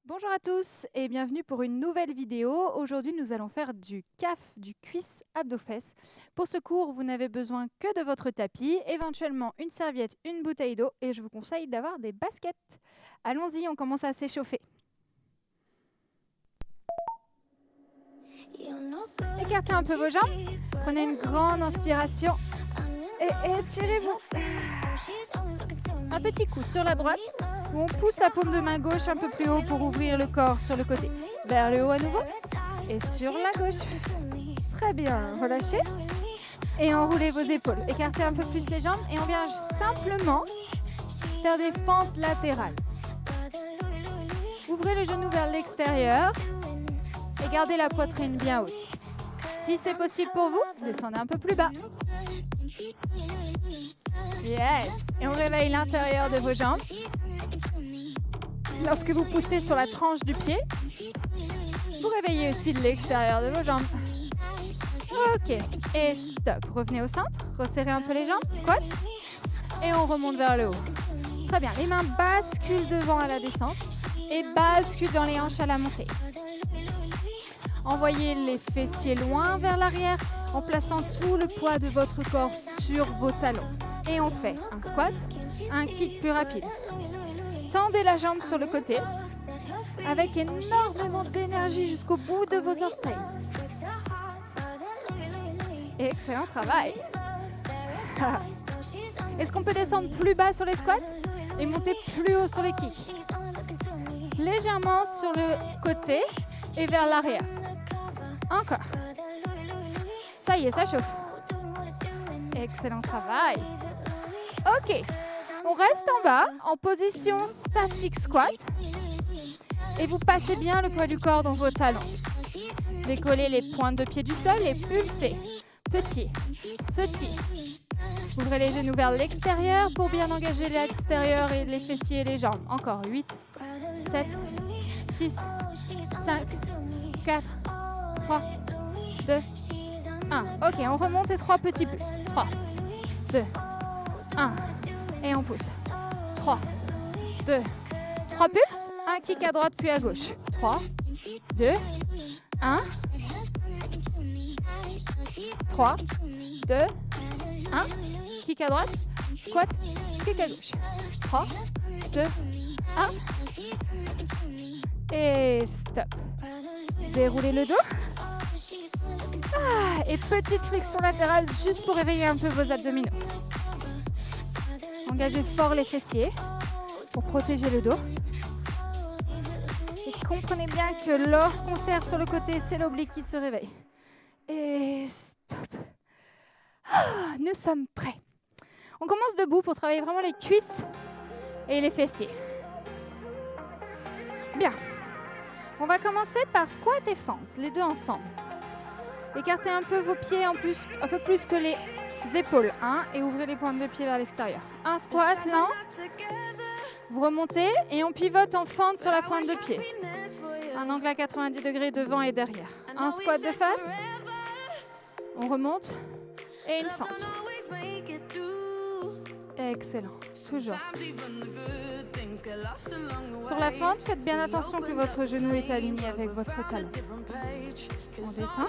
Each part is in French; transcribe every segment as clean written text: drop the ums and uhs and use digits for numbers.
Bonjour à tous et bienvenue pour une nouvelle vidéo. Aujourd'hui, nous allons faire du CAF, du cuisse abdos-fesses. Pour ce cours, vous n'avez besoin que de votre tapis, éventuellement une serviette, une bouteille d'eau et je vous conseille d'avoir des baskets. Allons-y, on commence à s'échauffer. Écartez un peu vos jambes, prenez une grande inspiration et étirez-vous. Un petit coup sur la droite, où on pousse la paume de main gauche un peu plus haut pour ouvrir le corps sur le côté. Vers le haut à nouveau. Et sur la gauche. Très bien. Relâchez. Et enroulez vos épaules. Écartez un peu plus les jambes. Et on vient simplement faire des fentes latérales. Ouvrez le genou vers l'extérieur. Et gardez la poitrine bien haute. Si c'est possible pour vous, descendez un peu plus bas. Yes. Et on réveille l'intérieur de vos jambes. Lorsque vous poussez sur la tranche du pied, vous réveillez aussi l'extérieur de vos jambes. Ok, et stop. Revenez au centre, resserrez un peu les jambes, squat, et on remonte vers le haut. Très bien, les mains basculent devant à la descente et basculent dans les hanches à la montée. Envoyez les fessiers loin vers l'arrière en plaçant tout le poids de votre corps sur vos talons. Et on fait un squat, un kick plus rapide. Tendez la jambe sur le côté avec énormément d'énergie jusqu'au bout de vos orteils. Excellent travail. Est-ce qu'on peut descendre plus bas sur les squats et monter plus haut sur les kicks? Légèrement sur le côté et vers l'arrière. Encore. Ça y est, ça chauffe. Excellent travail. Ok. On reste en bas, en position statique squat. Et vous passez bien le poids du corps dans vos talons. Décollez les pointes de pied du sol et pulsez. Petit, petit. Ouvrez les genoux vers l'extérieur pour bien engager l'extérieur et les fessiers et les jambes. Encore 8, 7, 6, 5, 4, 3, 2, 1. Ok, on remonte et 3 petits pulses. 3, 2, 1. Et on pousse. 3, 2, 3 pulses. Un kick à droite puis à gauche. 3, 2, 1. 3, 2, 1. Kick à droite. Squat. Kick à gauche. 3, 2, 1. Et stop. Déroulez le dos. Et petite flexion latérale juste pour réveiller un peu vos abdominaux. Engagez fort les fessiers pour protéger le dos. Et comprenez bien que lorsqu'on serre sur le côté, c'est l'oblique qui se réveille. Et stop. Nous sommes prêts. On commence debout pour travailler vraiment les cuisses et les fessiers. Bien. On va commencer par squat et fente, les deux ensemble. Écartez un peu vos pieds un peu plus que les épaules, et ouvrez les pointes de pied vers l'extérieur. Un squat lent, vous remontez et on pivote en fente sur la pointe de pied. Un angle à 90 degrés devant et derrière. Un squat de face, on remonte et une fente. Excellent, toujours. Sur la fente, faites bien attention que votre genou est aligné avec votre talon. On descend.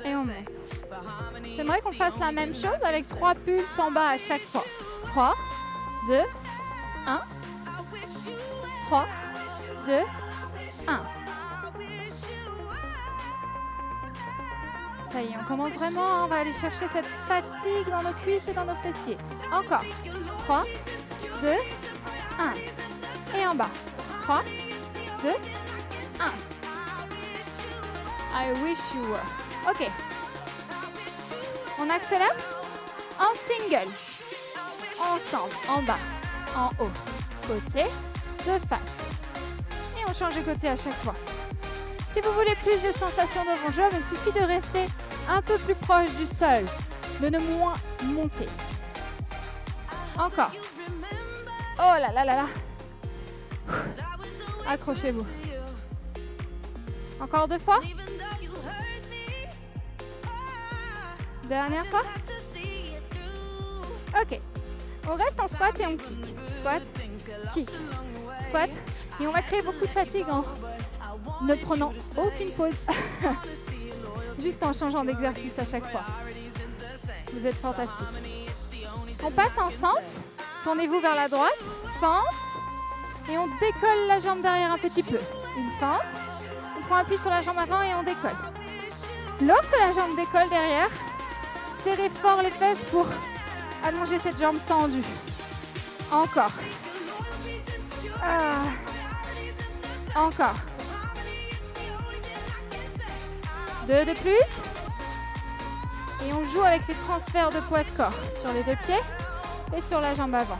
Et on monte. J'aimerais qu'on fasse la même chose avec 3 pulses en bas à chaque fois. 3, 2, 1. 3, 2, 1. Ça y est, on commence vraiment, on va aller chercher cette fatigue dans nos cuisses et dans nos fessiers. Encore. 3, 2, 1. Et en bas. 3, 2, 1. I wish you were. Ok. On accélère. En single. Ensemble. En bas. En haut. Côté. De face. Et on change de côté à chaque fois. Si vous voulez plus de sensations devant le jambes, il suffit de rester un peu plus proche du sol. De ne moins monter. Encore. Oh là là là là. Accrochez-vous. Encore 2 fois. Dernière fois. Ok. On reste en squat et on kick. Squat, kick, squat. Et on va créer beaucoup de fatigue en ne prenant aucune pause. Juste en changeant d'exercice à chaque fois. Vous êtes fantastique. On passe en fente. Tournez-vous vers la droite. Fente. Et on décolle la jambe derrière un petit peu. Une fente. On prend appui sur la jambe avant et on décolle. Lorsque la jambe décolle derrière, serrez fort les fesses pour allonger cette jambe tendue. Encore. Encore. 2 de plus. Et on joue avec les transferts de poids de corps sur les deux pieds et sur la jambe avant.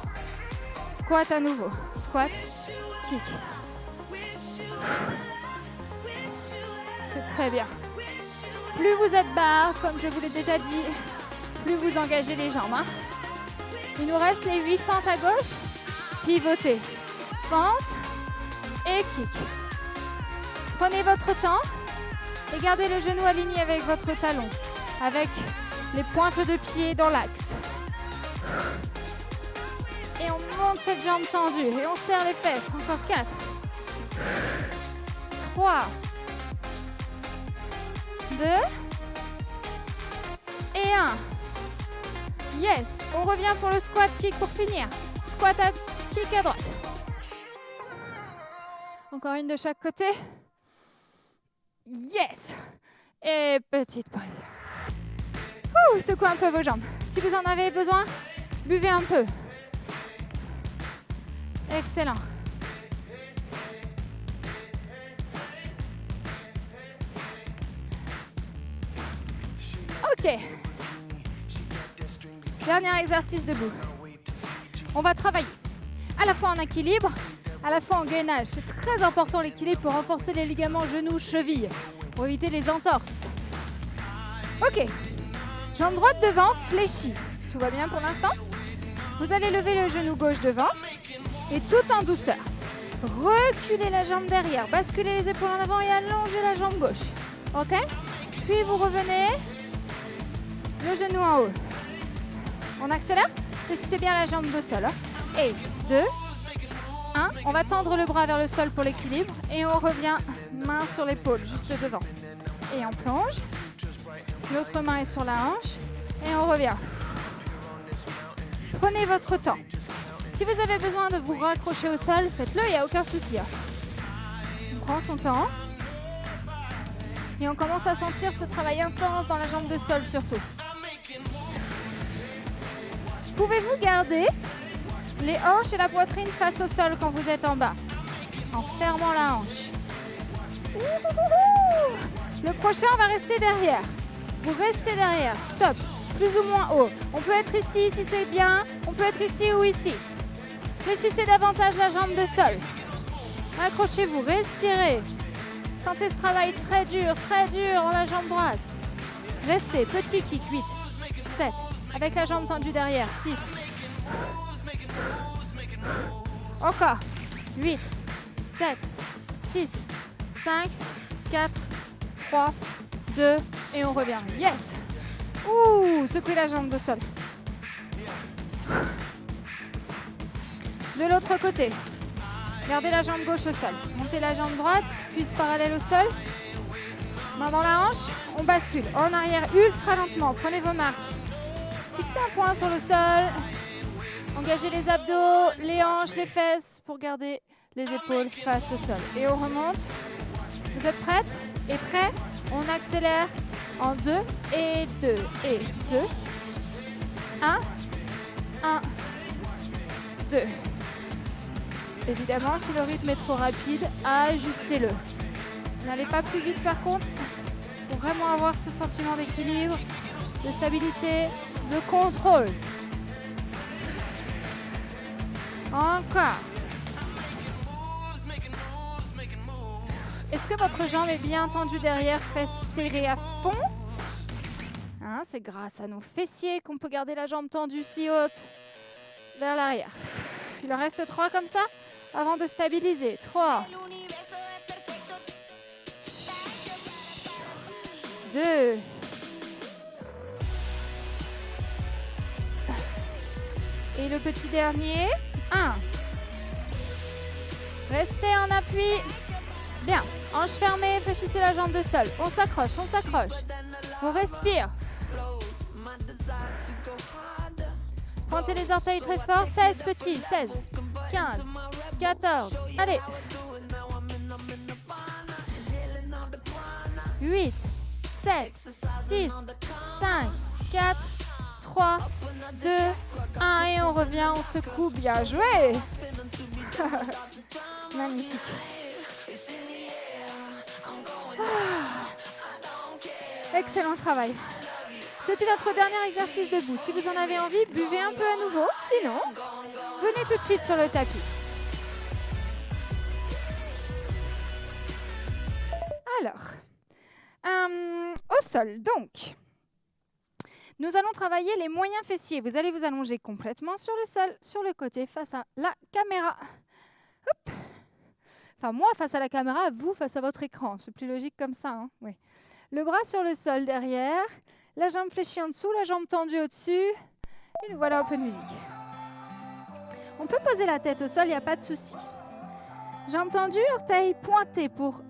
Squat à nouveau. Squat, kick. C'est très bien. Plus vous êtes bas, comme je vous l'ai déjà dit, plus vous engagez les jambes. Hein. Il nous reste les 8 fentes à gauche. Pivotez. Fente et kick. Prenez votre temps et gardez le genou aligné avec votre talon, avec les pointes de pied dans l'axe. Et on monte cette jambe tendue et on serre les fesses. Encore 4. 3. 2. Et 1. Yes. On revient pour le squat kick pour finir. Squat à kick à droite. Encore une de chaque côté. Yes. Et petite pause. Secouez un peu vos jambes. Si vous en avez besoin, buvez un peu. Excellent. Ok. Dernier exercice debout. On va travailler à la fois en équilibre, à la fois en gainage. C'est très important l'équilibre pour renforcer les ligaments genoux, chevilles, pour éviter les entorses. Ok. Jambe droite devant, fléchie. Tout va bien pour l'instant? Vous allez lever le genou gauche devant et tout en douceur. Reculez la jambe derrière, basculez les épaules en avant et allongez la jambe gauche. Ok? Puis vous revenez, le genou en haut. On accélère? Fléchissez bien la jambe de sol. Hein? Et 2, 1. On va tendre le bras vers le sol pour l'équilibre et on revient main sur l'épaule, juste devant. Et on plonge. L'autre main est sur la hanche et on revient. Prenez votre temps. Si vous avez besoin de vous raccrocher au sol, faites-le, il n'y a aucun souci. On prend son temps et on commence à sentir ce travail intense dans la jambe de sol surtout. Pouvez-vous garder les hanches et la poitrine face au sol quand vous êtes en bas, en fermant la hanche. Le prochain, on va rester derrière. Vous restez derrière, stop, plus ou moins haut. On peut être ici si c'est bien, on peut être ici ou ici. Fléchissez davantage la jambe de sol. Accrochez-vous, respirez. Sentez ce travail très dur dans la jambe droite. Restez, petit kick, 8, 7, avec la jambe tendue derrière, 6. Encore, 8, 7, 6, 5, 4, 3, 2, et on revient. Yes! Ouh, secouez la jambe de sol. De l'autre côté, gardez la jambe gauche au sol. Montez la jambe droite, cuisse parallèle au sol. Main dans la hanche, on bascule. En arrière, ultra lentement. Prenez vos marques. Fixez un point sur le sol. Engagez les abdos, les hanches, les fesses pour garder les épaules face au sol. Et on remonte. Vous êtes prêtes et prêts? On accélère en 2 et 2 et 2. 1, 1, 2. Évidemment, si le rythme est trop rapide, ajustez-le. N'allez pas plus vite par contre, pour vraiment avoir ce sentiment d'équilibre, de stabilité, de contrôle. Encore. Est-ce que votre jambe est bien tendue derrière, fesses serrées à fond? Hein, c'est grâce à nos fessiers qu'on peut garder la jambe tendue si haute vers l'arrière. Il en reste 3 comme ça avant de stabiliser. 3, 2, Et le petit dernier. 1. Restez en appui. Bien. Hanche fermée, fléchissez la jambe de sol. On s'accroche, on s'accroche. On respire. Pointez les orteils très fort. 16 petits. 16, 15, 14. Allez. 8, 7, 6, 5, 4, 3, 2, 1. Et on revient, on secoue. Bien joué. Magnifique. Excellent travail. C'était notre dernier exercice debout. Si vous en avez envie, buvez un peu à nouveau. Sinon, venez tout de suite sur le tapis. Alors, au sol, donc, nous allons travailler les moyens fessiers. Vous allez vous allonger complètement sur le sol, sur le côté, face à la caméra. Hop. Enfin, moi face à la caméra, vous face à votre écran. C'est plus logique comme ça. Hein, oui. Le bras sur le sol derrière, la jambe fléchie en dessous, la jambe tendue au-dessus. Et nous voilà un peu de musique. On peut poser la tête au sol, il n'y a pas de souci. Jambe tendue, orteil pointé pour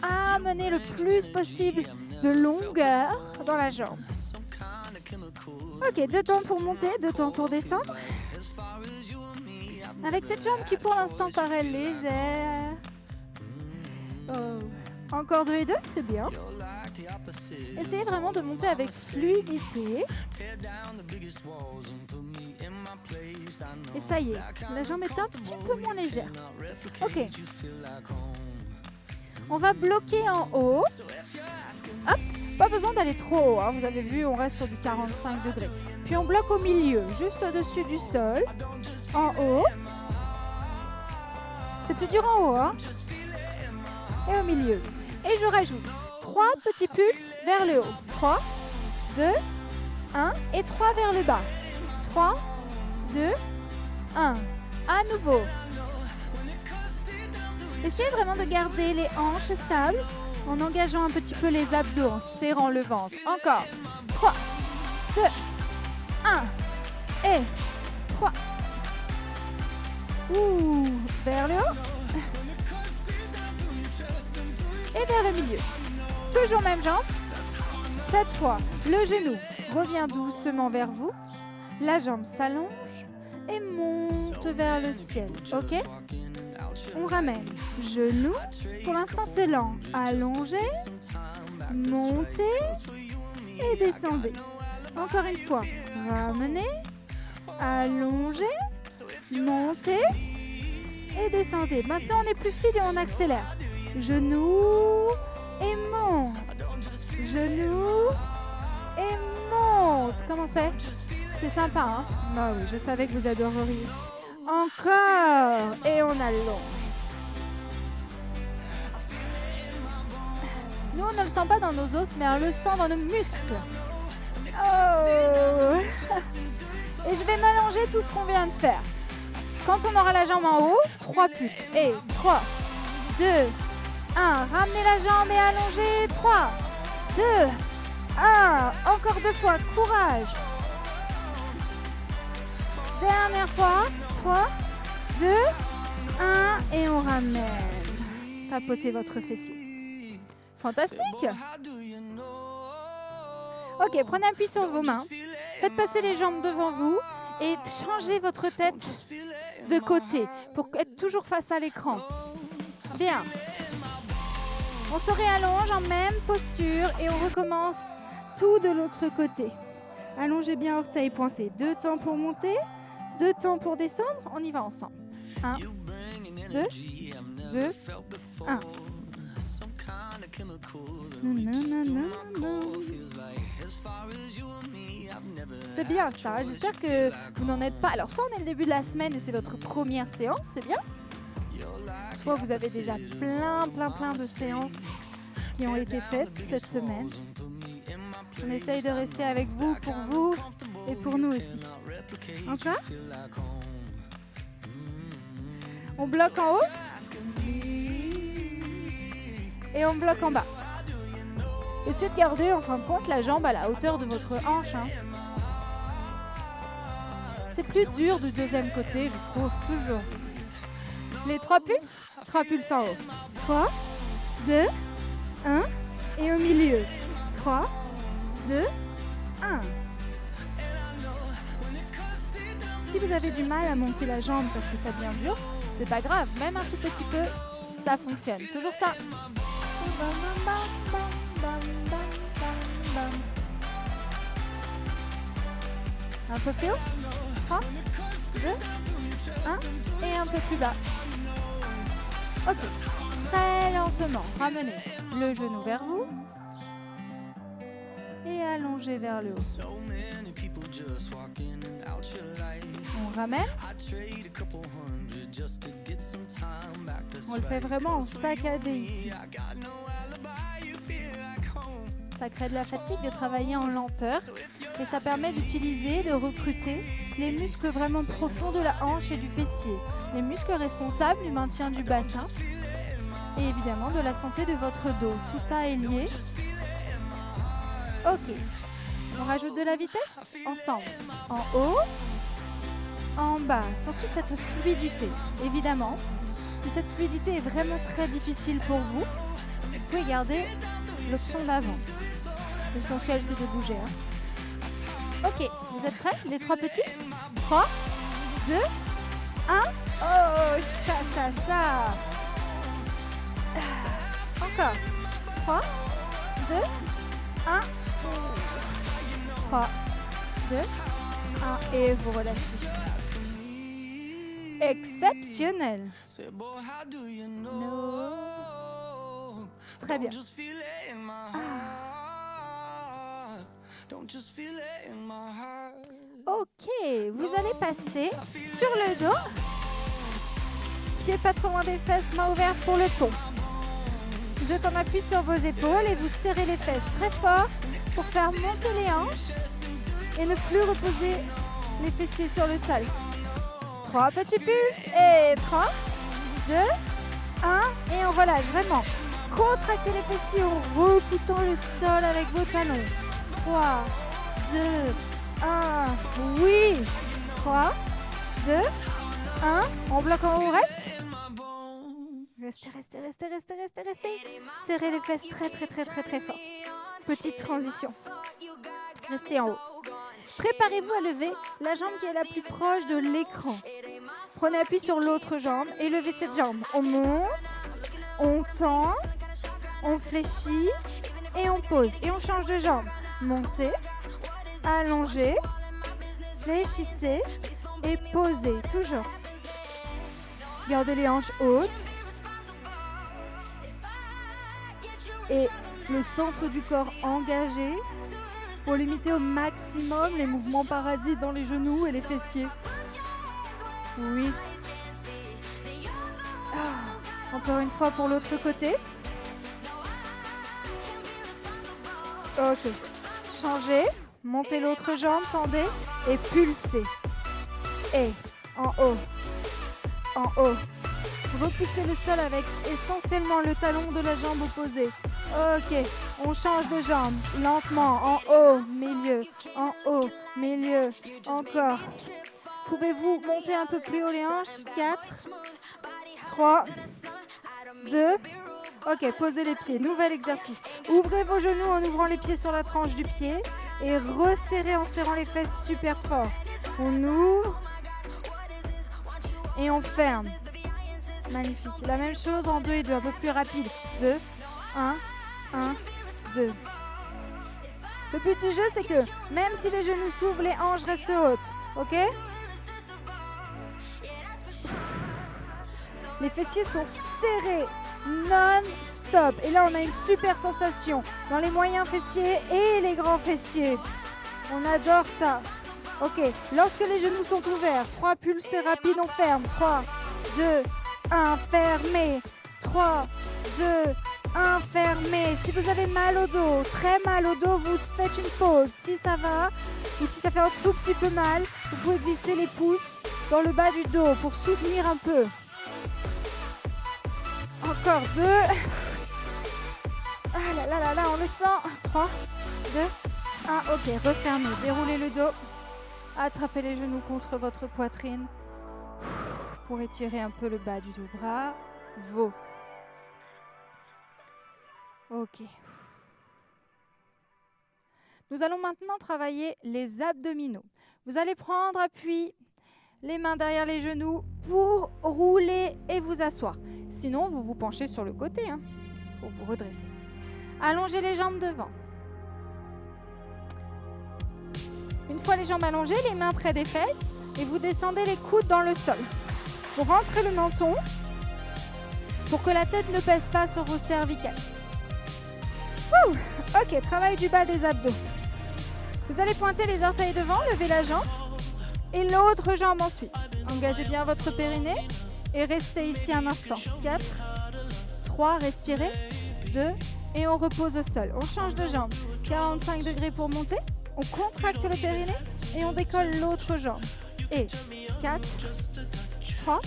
amener le plus possible de longueur dans la jambe. Ok, 2 temps pour monter, 2 temps pour descendre. Avec cette jambe qui pour l'instant paraît légère. Oh. Encore 2 et 2, c'est bien. Essayez vraiment de monter avec fluidité. Et ça y est, la jambe est un petit peu moins légère. Ok. On va bloquer en haut. Hop, pas besoin d'aller trop haut. Hein. Vous avez vu, on reste sur du 45 degrés. Puis on bloque au milieu, juste au-dessus du sol. En haut. C'est plus dur en haut. Hein. Et au milieu. Et je rajoute 3 petits pulses vers le haut. 3, 2, 1 et 3 vers le bas. 3, 2, 1. À nouveau. Essayez vraiment de garder les hanches stables en engageant un petit peu les abdos, en serrant le ventre. Encore. 3, 2, 1 et 3. Ouh, vers le haut. Et vers le milieu. Toujours même jambe. Cette fois, le genou revient doucement vers vous. La jambe s'allonge et monte vers le ciel. Ok? On ramène. Genou. Pour l'instant, c'est lent. Allongez. Montez. Et descendez. Encore une fois. Ramenez. Allongez. Montez. Et descendez. Maintenant, on est plus fluide et on accélère. Genou et monte. Genou et monte. Comment c'est? C'est sympa, hein? Bah oui, je savais que vous adoreriez. Encore. Et on allonge. Nous, on ne le sent pas dans nos os, mais on le sent dans nos muscles. Oh. Et je vais m'allonger tout ce qu'on vient de faire. Quand on aura la jambe en haut, 3 pulses. Et 3, 2, 1. Ramenez la jambe et allongez. 3, 2, 1. Encore 2 fois. Courage. Dernière fois. 3, 2, 1. Et on ramène. Tapotez votre fessier. Fantastique. Ok, prenez appui sur vos mains. Faites passer les jambes devant vous et changez votre tête de côté pour être toujours face à l'écran. Bien. On se réallonge en même posture et on recommence tout de l'autre côté. Allongez bien orteils pointés. 2 temps pour monter, 2 temps pour descendre. On y va ensemble. 1, 2, 2, 1. C'est bien ça, j'espère que vous n'en êtes pas. Alors soit on est le début de la semaine et c'est votre première séance, c'est bien. Soit vous avez déjà plein de séances qui ont été faites cette semaine. On essaye de rester avec vous et pour nous aussi. Encore. On bloque en haut et on bloque en bas. Essayez de garder en fin de compte la jambe à la hauteur de votre hanche. Hein. C'est plus dur du deuxième côté, je trouve, toujours. Les 3 pulses en haut. 3, 2, 1. Et au milieu. 3, 2, 1. Si vous avez du mal à monter la jambe parce que ça devient dur, c'est pas grave. Même un tout petit peu, ça fonctionne. Toujours ça. Un peu plus haut. 3, 2, 1. Et un peu plus bas. Ok. Très lentement, ramenez le genou vers vous. Et allongez vers le haut. On ramène. On le fait vraiment en saccadé ici. Ça crée de la fatigue de travailler en lenteur et ça permet d'utiliser, de recruter les muscles vraiment profonds de la hanche et du fessier, les muscles responsables du maintien du bassin et évidemment de la santé de votre dos. Tout ça est lié. Ok, on rajoute de la vitesse ensemble, en haut, en bas, surtout cette fluidité. Évidemment, si cette fluidité est vraiment très difficile pour vous, vous pouvez garder l'option d'avant. L'essentiel c'est de bouger. Ok, vous êtes prêts? Les 3 petits? 3, 2, 1. Oh, cha. Encore. 3, 2, 1. 3, 2, 1. Et vous relâchez. Exceptionnel. No. Très bien. Ok, vous allez passer sur le dos. Pieds pas trop loin des fesses, main ouverte pour le pont. Jetez en appui sur vos épaules et vous serrez les fesses très fort pour faire monter les hanches et ne plus reposer les fessiers sur le sol. 3 petits pulses et 3, 2, 1 et on relâche vraiment. Contractez les fessiers en repoussant le sol avec vos talons. 3, 2, 1, oui. 3, 2, 1. On bloque en haut, reste. Restez. Serrez les fesses très fort. Petite transition. Restez en haut. Préparez-vous à lever la jambe qui est la plus proche de l'écran. Prenez appui sur l'autre jambe et levez cette jambe. On monte, on tend, on fléchit et on pose. Et on change de jambe. Montez, allongez, fléchissez et posez. Toujours. Gardez les hanches hautes. Et le centre du corps engagé pour limiter au maximum les mouvements parasites dans les genoux et les fessiers. Oui. Encore une fois pour l'autre côté. Ok. Changez. Montez l'autre jambe, tendez et pulsez. Et en haut. En haut. Repoussez le sol avec essentiellement le talon de la jambe opposée. Ok, on change de jambe, lentement, en haut, milieu, encore. Pouvez-vous monter un peu plus haut les hanches? 4, 3, 2, ok, posez les pieds, nouvel exercice. Ouvrez vos genoux en ouvrant les pieds sur la tranche du pied et resserrez en serrant les fesses super fort. On ouvre et on ferme. Magnifique. La même chose en 2 et 2, un peu plus rapide. 2, 1, 1, 2. Le but du jeu, c'est que même si les genoux s'ouvrent, les hanches restent hautes. Ok? Les fessiers sont serrés non-stop. Et là, on a une super sensation dans les moyens fessiers et les grands fessiers. On adore ça. Ok. Lorsque les genoux sont ouverts, 3 pulses rapides, on ferme. 3, 2, 1, fermé. 3, 2, 1, fermé. Si vous avez mal au dos, très mal au dos, vous faites une pause. Si ça va, ou si ça fait un tout petit peu mal, vous pouvez glisser les pouces dans le bas du dos pour soutenir un peu. Encore 2. Ah là là, on le sent. 3, 2, 1. Ok, refermez. Déroulez le dos. Attrapez les genoux contre votre poitrine pour étirer un peu le bas du dos. Bravo. Ok. Nous allons maintenant travailler les abdominaux. Vous allez prendre appui, les mains derrière les genoux pour rouler et vous asseoir. Sinon, vous vous penchez sur le côté pour vous redresser. Allongez les jambes devant. Une fois les jambes allongées, les mains près des fesses et vous descendez les coudes dans le sol. Vous rentrez le menton pour que la tête ne pèse pas sur vos cervicales. Ok, travail du bas des abdos. Vous allez pointer les orteils devant, lever la jambe et l'autre jambe ensuite. Engagez bien votre périnée et restez ici un instant. 4, 3, respirez, 2 et on repose au sol. On change de jambe. 45 degrés pour monter. On contracte le périnée et on décolle l'autre jambe. Et 4, 3,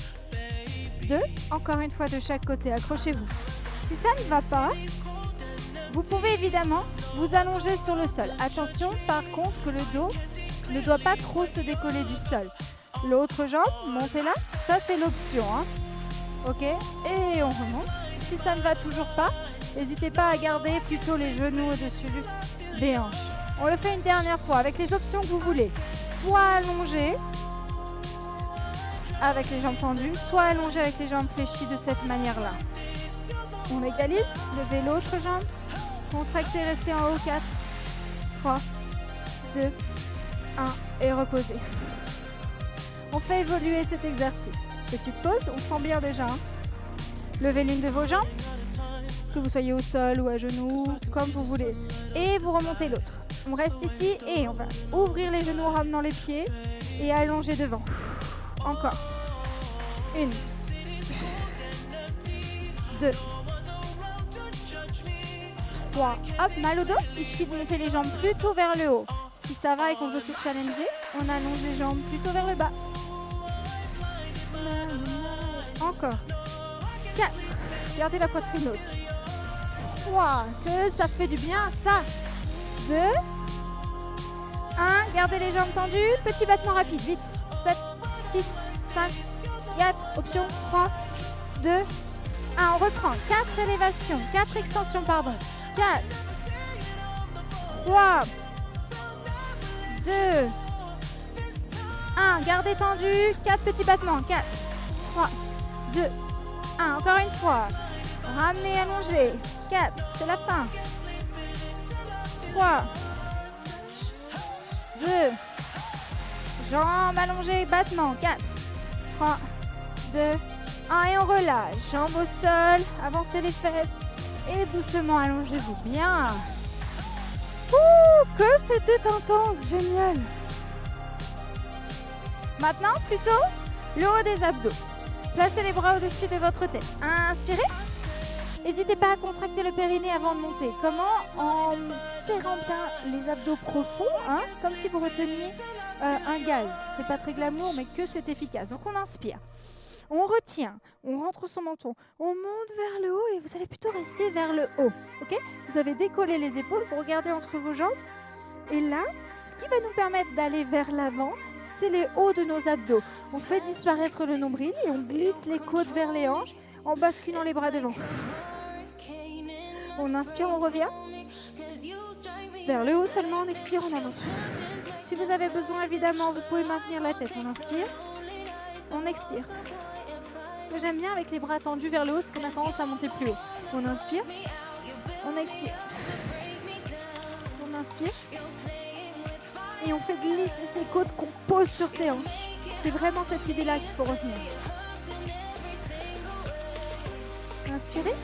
2, encore une fois de chaque côté. Accrochez-vous. Si ça ne va pas, vous pouvez évidemment vous allonger sur le sol. Attention par contre que le dos ne doit pas trop se décoller du sol. L'autre jambe, montez-la, ça c'est l'option. Ok, et on remonte. Si ça ne va toujours pas, n'hésitez pas à garder plutôt les genoux au-dessus des hanches. On le fait une dernière fois avec les options que vous voulez. Soit allongé avec les jambes tendues, soit allongé avec les jambes fléchies de cette manière-là. On égalise, levez l'autre jambe. Contractez, restez en haut, 4, 3, 2, 1 et reposez. On fait évoluer cet exercice. Petite pause, on sent bien déjà. Levez l'une de vos jambes, que vous soyez au sol ou à genoux, comme vous voulez. Et vous remontez l'autre. On reste ici et on va ouvrir les genoux en ramenant les pieds et allonger devant. Encore. 1, 2, 3, hop, mal au dos, il suffit de monter les jambes plutôt vers le haut. Si ça va et qu'on veut se challenger, on allonge les jambes plutôt vers le bas. Encore. 4, gardez la poitrine haute. 3, que ça fait du bien, ça. 2, 1, gardez les jambes tendues, petit battement rapide, vite. 7, 6, 5, 4, option, 3, 2, 1, on reprend. 4 élévations, 4 extensions, pardon. 4, 3, 2, 1, gardez tendu, 4 petits battements, 4, 3, 2, 1, encore une fois, ramenez, allongez, 4, c'est la fin, 3, 2, jambes allongées, battement, 4, 3, 2, 1 et on relâche, jambes au sol, avancez les fesses. Et doucement, allongez-vous bien. Que c'était intense, génial. Maintenant, plutôt, le haut des abdos. Placez les bras au-dessus de votre tête. Inspirez. N'hésitez pas à contracter le périnée avant de monter. Comment? En serrant bien les abdos profonds, comme si vous reteniez un gaz. C'est pas très glamour, mais que c'est efficace. Donc on inspire. On retient, on rentre son menton, on monte vers le haut et vous allez plutôt rester vers le haut. Ok? Vous avez décollé les épaules, vous regardez entre vos jambes. Et là, ce qui va nous permettre d'aller vers l'avant, c'est les hauts de nos abdos. On fait disparaître le nombril et on glisse les côtes vers les hanches en basculant les bras devant. On inspire, on revient. Vers le haut seulement, on expire, on avance. Si vous avez besoin, évidemment, vous pouvez maintenir la tête. On inspire, on expire. Ce que j'aime bien avec les bras tendus vers le haut, c'est qu'on a tendance à monter plus haut. On inspire, on expire. On inspire. Et on fait glisser ses côtes qu'on pose sur ses hanches. C'est vraiment cette idée-là qu'il faut retenir. Inspirez.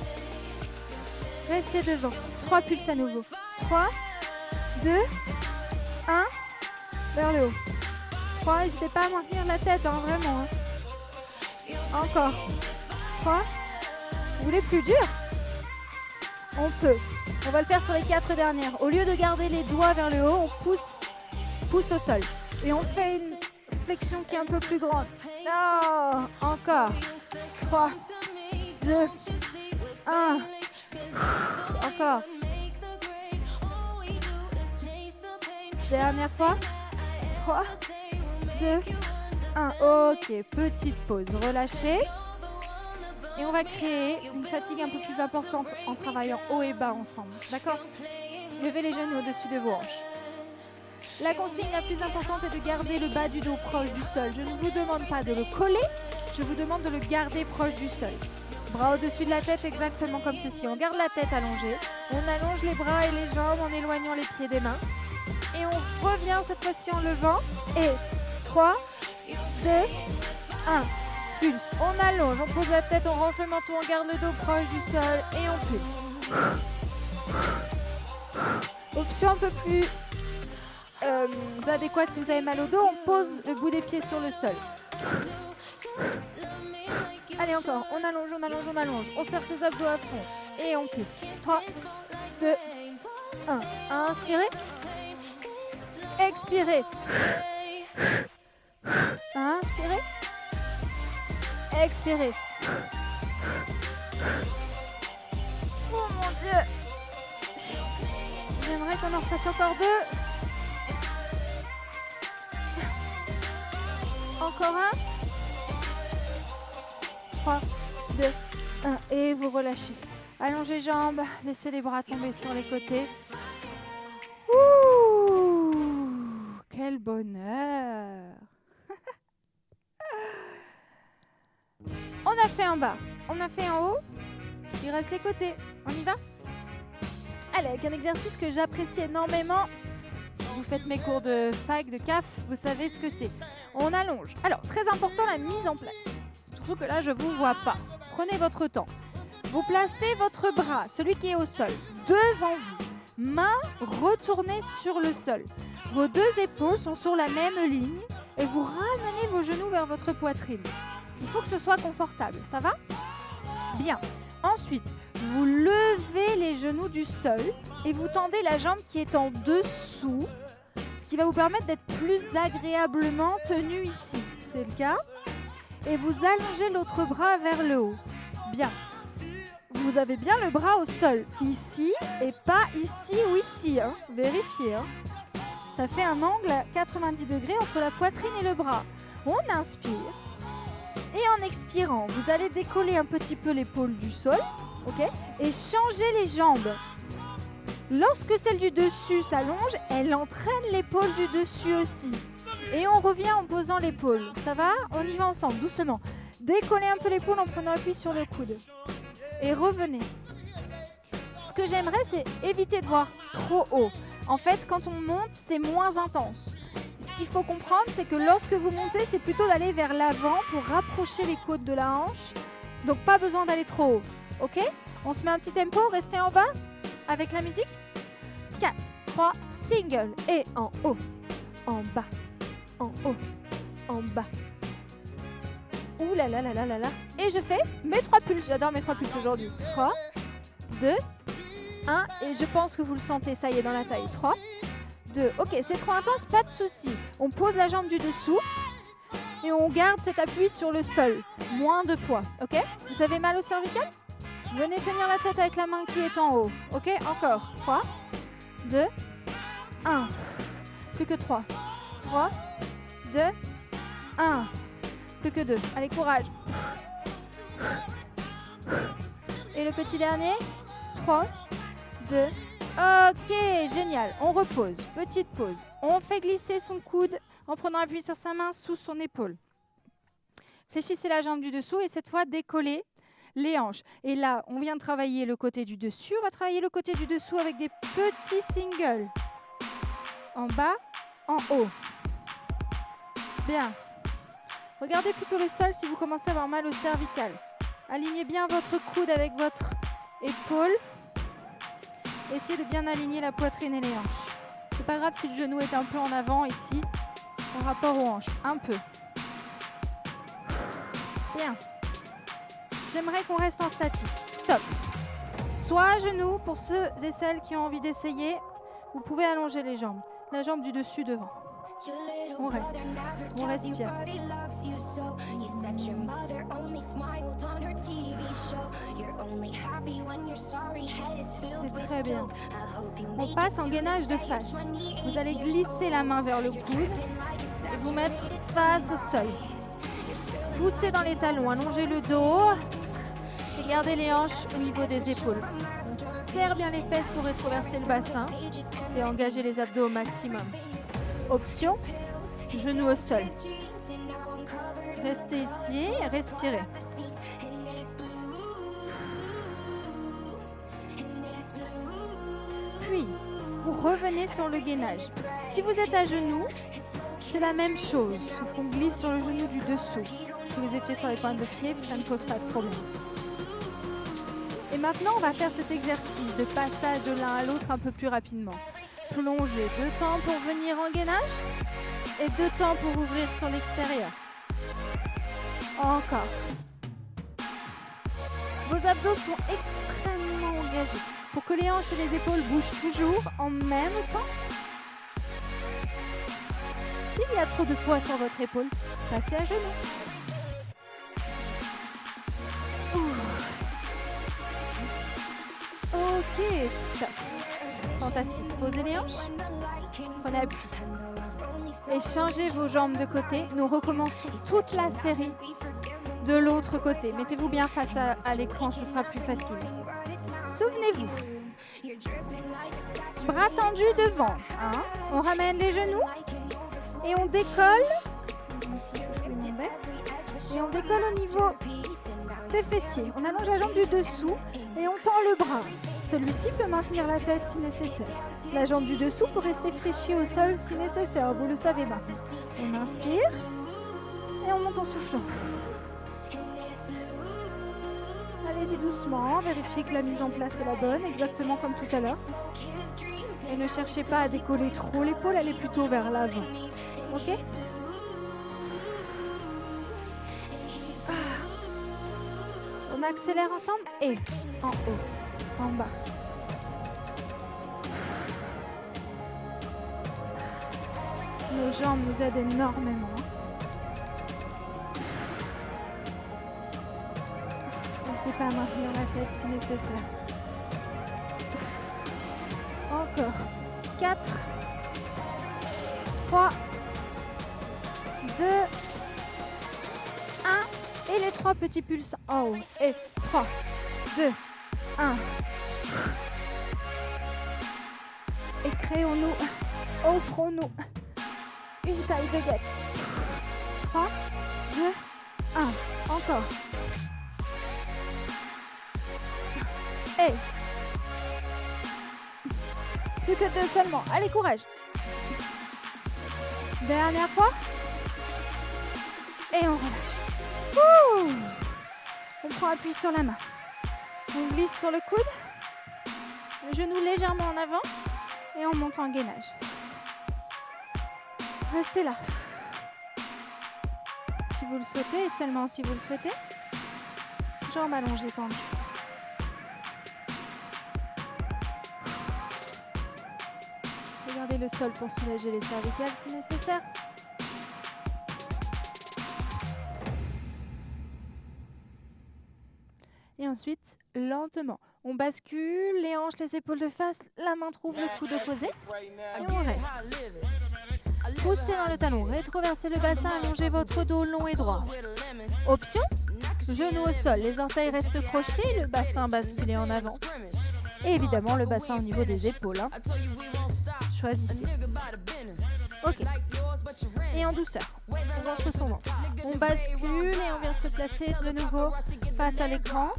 Restez devant. 3 pulses à nouveau. 3, 2, 1. Vers le haut. 3, n'hésitez pas à maintenir la tête, vraiment. Encore. 3. Vous voulez plus dur? On peut. On va le faire sur les 4 dernières. Au lieu de garder les doigts vers le haut, on pousse au sol. Et on fait une flexion qui est un peu plus grande. Non. Encore. 3, 2, 1. Encore. Dernière fois. 3, 2, 1. Ok, petite pause. Relâchez. Et on va créer une fatigue un peu plus importante en travaillant haut et bas ensemble. D'accord? Levez les genoux au-dessus de vos hanches. La consigne la plus importante est de garder le bas du dos proche du sol. Je ne vous demande pas de le coller, je vous demande de le garder proche du sol. Bras au-dessus de la tête, exactement comme ceci. On garde la tête allongée. On allonge les bras et les jambes en éloignant les pieds des mains. Et on revient cette fois-ci en levant. Et 3, 2, 1. Pulse. On allonge, on pose la tête, on rentre le menton, on garde le dos proche du sol et on pulse. Option un peu plus adéquate si vous avez mal au dos, on pose le bout des pieds sur le sol. Allez encore, on allonge, on allonge, on allonge. On serre ses abdos à fond et on pulse. 3, 2, 1. Inspirez. Expirez. Inspirez. Expirez. Oh mon Dieu. J'aimerais qu'on en fasse encore 2. Encore un. 3, 2, 1. Et vous relâchez. Allongez les jambes. Laissez les bras tomber sur les côtés. Ouh, quel bonheur. On a fait en bas. On a fait en haut. Il reste les côtés. On y va? Allez, avec un exercice que j'apprécie énormément. Si vous faites mes cours de fac, de CAF, vous savez ce que c'est. On allonge. Alors, très important, la mise en place. Surtout que là, je ne vous vois pas. Prenez votre temps. Vous placez votre bras, celui qui est au sol, devant vous. Main retournée sur le sol. Vos 2 épaules sont sur la même ligne et vous ramenez vos genoux vers votre poitrine. Il faut que ce soit confortable. Ça va? Bien. Ensuite, vous levez les genoux du sol et vous tendez la jambe qui est en dessous, ce qui va vous permettre d'être plus agréablement tenu ici. C'est le cas. Et vous allongez l'autre bras vers le haut. Bien. Vous avez bien le bras au sol, ici et pas ici ou ici. Hein. Vérifiez. Hein. Ça fait un angle à 90 degrés entre la poitrine et le bras. On inspire. Et en expirant, vous allez décoller un petit peu l'épaule du sol, ok, et changer les jambes. Lorsque celle du dessus s'allonge, elle entraîne l'épaule du dessus aussi. Et on revient en posant l'épaule. Ça va? On y va ensemble, doucement. Décollez un peu l'épaule en prenant appui sur le coude. Et revenez. Ce que j'aimerais, c'est éviter de voir trop haut. En fait, quand on monte, c'est moins intense. Ce qu'il faut comprendre, c'est que lorsque vous montez, c'est plutôt d'aller vers l'avant pour rapprocher les côtes de la hanche. Donc, pas besoin d'aller trop haut. Ok? On se met un petit tempo, restez en bas avec la musique. 4, 3, single. Et en haut, en bas, en haut, en bas. Ouh là là là là là là. Et je fais mes 3 pulses. J'adore mes 3 pulses aujourd'hui. 3, 2, 1. Et je pense que vous le sentez, ça y est, dans la taille. 3, 2. Ok, c'est trop intense, pas de souci. On pose la jambe du dessous et on garde cet appui sur le sol. Moins de poids, ok? Vous avez mal au cervical? Venez tenir la tête avec la main qui est en haut. Ok, encore. 3, 2, 1. Plus que 3. 3, 2, 1. Plus que 2. Allez, courage. Et le petit dernier. 3, 2. Ok, génial. On repose. Petite pause. On fait glisser son coude en prenant appui sur sa main sous son épaule. Fléchissez la jambe du dessous et cette fois décollez les hanches. Et là, on vient de travailler le côté du dessus. On va travailler le côté du dessous avec des petits singles. En bas, en haut. Bien. Regardez plutôt le sol si vous commencez à avoir mal au cervical. Alignez bien votre coude avec votre épaule. Essayez de bien aligner la poitrine et les hanches. C'est pas grave si le genou est un peu en avant ici par rapport aux hanches. Un peu. Bien. J'aimerais qu'on reste en statique. Stop. Soit à genoux pour ceux et celles qui ont envie d'essayer. Vous pouvez allonger les jambes. La jambe du dessus devant. On reste. On respire. C'est très bien. On passe en gainage de face. Vous allez glisser la main vers le coude et vous mettre face au sol. Poussez dans les talons, allongez le dos et gardez les hanches au niveau des épaules. Serre bien les fesses pour rétroverser le bassin et engager les abdos au maximum. Option, genoux au sol. Restez ici et respirez. Puis, vous revenez sur le gainage. Si vous êtes à genoux, c'est la même chose, sauf qu'on glisse sur le genou du dessous. Si vous étiez sur les pointes de pied, ça ne pose pas de problème. Et maintenant, on va faire cet exercice de passage de l'un à l'autre un peu plus rapidement. Plongez 2 temps pour venir en gainage et 2 temps pour ouvrir sur l'extérieur. Encore. Vos abdos sont extrêmement engagés. Pour que les hanches et les épaules bougent toujours en même temps. S'il y a trop de poids sur votre épaule, passez à genoux. Ok, stop. Fantastique. Posez les hanches. Prenez appui. Et changez vos jambes de côté. Nous recommençons toute la série de l'autre côté. Mettez-vous bien face à l'écran, ce sera plus facile. Souvenez-vous. Bras tendus devant. Hein. On ramène les genoux et on décolle. Et on décolle au niveau des fessiers. On allonge la jambe du dessous et on tend le bras. Celui-ci peut maintenir la tête si nécessaire. La jambe du dessous peut rester fléchie au sol si nécessaire. Vous le savez maintenant. On inspire et on monte en soufflant. Allez-y doucement, vérifiez que la mise en place est la bonne, exactement comme tout à l'heure. Et ne cherchez pas à décoller trop l'épaule, elle est plutôt vers l'avant. Ok ? On accélère ensemble et en haut, en bas. Nos jambes nous aident énormément. N'hésitez pas à maintenir la tête si nécessaire. Encore. 4, 3, 2, 1. Et les 3 petits pulses en haut. Et 3, 2, 1. Et créons-nous, offrons-nous une taille de guêpe. 3, 2, 1. Encore. Et plus que 2 seulement. Allez, courage. Dernière fois. Et on relâche. Ouh. On prend appui sur la main. On glisse sur le coude. Le genou légèrement en avant. Et on monte en gainage. Restez là. Si vous le souhaitez, et seulement si vous le souhaitez. Jambes allongées tendues. Regardez le sol pour soulager les cervicales si nécessaire. Et ensuite, lentement, on bascule, les hanches, les épaules de face, la main trouve le coude opposé et on reste. Poussez dans le talon, rétroversez le bassin, allongez votre dos long et droit. Option, genoux au sol, les orteils restent crochetés, le bassin basculé en avant. Et évidemment, le bassin au niveau des épaules. Hein. Choisissez. Ok. Et en douceur, on ventre son ventre. On bascule et on vient se placer de nouveau face à l'écran.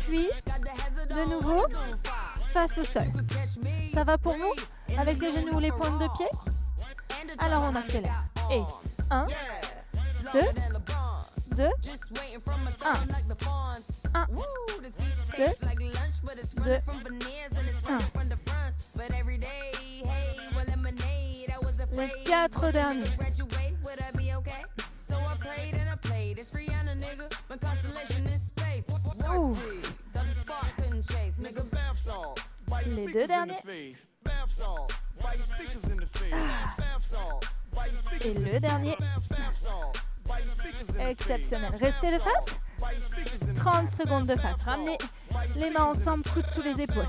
Puis, de nouveau, face au sol. Ça va pour vous? Avec les genoux ou les pointes de pied? Alors on accélère. Et 1, 2, 2, 1. 1, 2, 2, 1. Les 4 derniers. Ouh. Les 2 derniers. Et le dernier. Exceptionnel. Restez de face. 30 secondes de face. Ramenez les mains ensemble, coudes sous les épaules.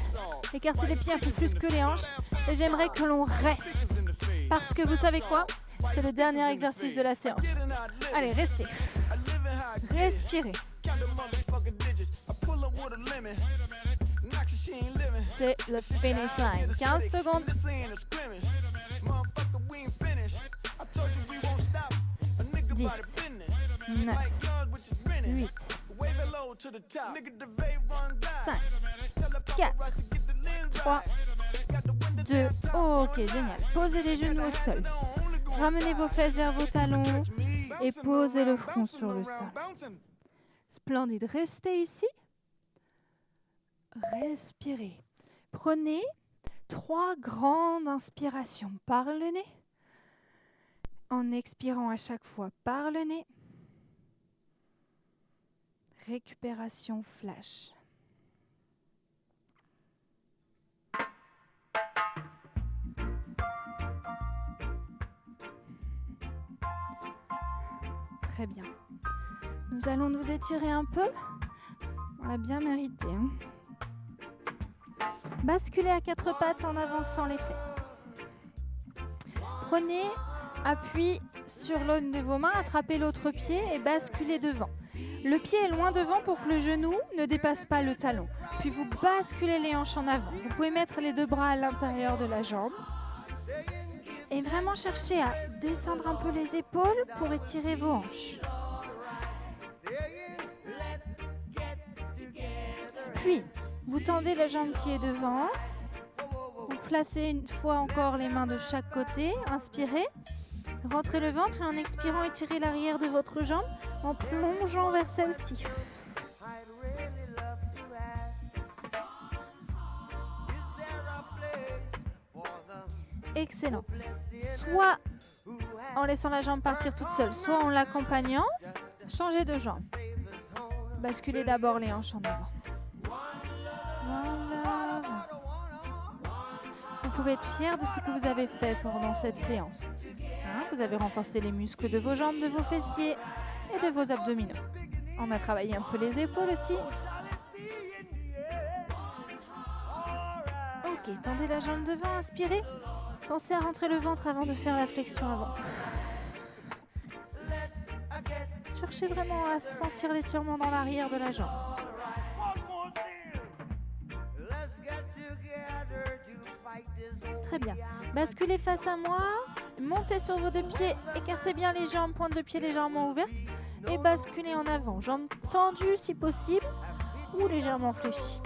Écartez les pieds un peu plus que les hanches. Et j'aimerais que l'on reste Parce que vous savez quoi? C'est le dernier exercice de la séance. Allez, restez. Respirez. C'est le finish line. 15 secondes. 10, 9, 8, 5, 4, 3, 2, ok, génial. Posez les genoux au sol. Ramenez vos fesses vers vos talons et posez le front sur le sol. Splendide. Restez ici. Respirez. Prenez 3 grandes inspirations par le nez. En expirant à chaque fois par le nez. Récupération flash. Très bien. Nous allons nous étirer un peu. On l'a bien mérité. Hein. Basculez à 4 pattes en avançant les fesses. Prenez appui sur l'une de vos mains, attrapez l'autre pied et basculez devant. Le pied est loin devant pour que le genou ne dépasse pas le talon. Puis vous basculez les hanches en avant. Vous pouvez mettre les 2 bras à l'intérieur de la jambe. Et vraiment chercher à descendre un peu les épaules pour étirer vos hanches. Puis, vous tendez la jambe qui est devant. Vous placez une fois encore les mains de chaque côté. Inspirez. Rentrez le ventre et en expirant, étirez l'arrière de votre jambe en plongeant vers celle-ci. Excellent. Soit en laissant la jambe partir toute seule, soit en l'accompagnant. Changez de jambe. Basculez d'abord les hanches en avant. Voilà. Vous pouvez être fier de ce que vous avez fait pendant cette séance. Hein, vous avez renforcé les muscles de vos jambes, de vos fessiers et de vos abdominaux. On a travaillé un peu les épaules aussi. Ok, tendez la jambe devant, inspirez. Pensez à rentrer le ventre avant de faire la flexion avant. Cherchez vraiment à sentir l'étirement dans l'arrière de la jambe. Très bien. Basculez face à moi. Montez sur vos 2 pieds. Écartez bien les jambes, pointe de pied légèrement ouverte. Et basculez en avant. Jambes tendues si possible ou légèrement fléchies.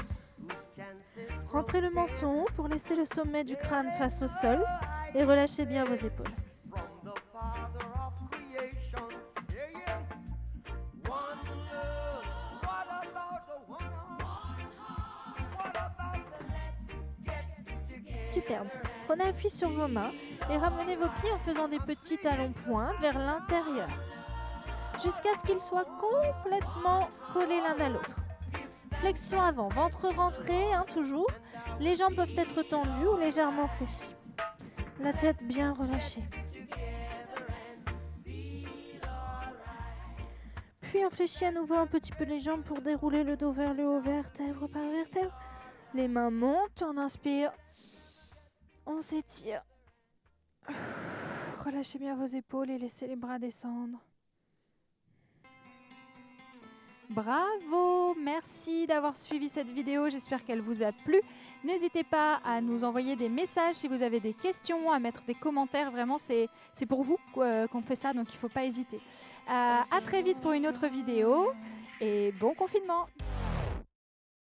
Rentrez le menton pour laisser le sommet du crâne face au sol et relâchez bien vos épaules. Superbe. Prenez appui sur vos mains et ramenez vos pieds en faisant des petits talons points vers l'intérieur jusqu'à ce qu'ils soient complètement collés l'un à l'autre. Flexion avant, ventre rentré, hein, toujours. Les jambes peuvent être tendues ou légèrement fléchies. La tête bien relâchée. Puis on fléchit à nouveau un petit peu les jambes pour dérouler le dos vers le haut, vertèbre par vertèbre. Les mains montent, on inspire. On s'étire. Relâchez bien vos épaules et laissez les bras descendre. Bravo, merci d'avoir suivi cette vidéo, j'espère qu'elle vous a plu. N'hésitez pas à nous envoyer des messages si vous avez des questions, à mettre des commentaires, vraiment c'est pour vous qu'on fait ça, donc il ne faut pas hésiter. À très vite pour une autre vidéo et bon confinement.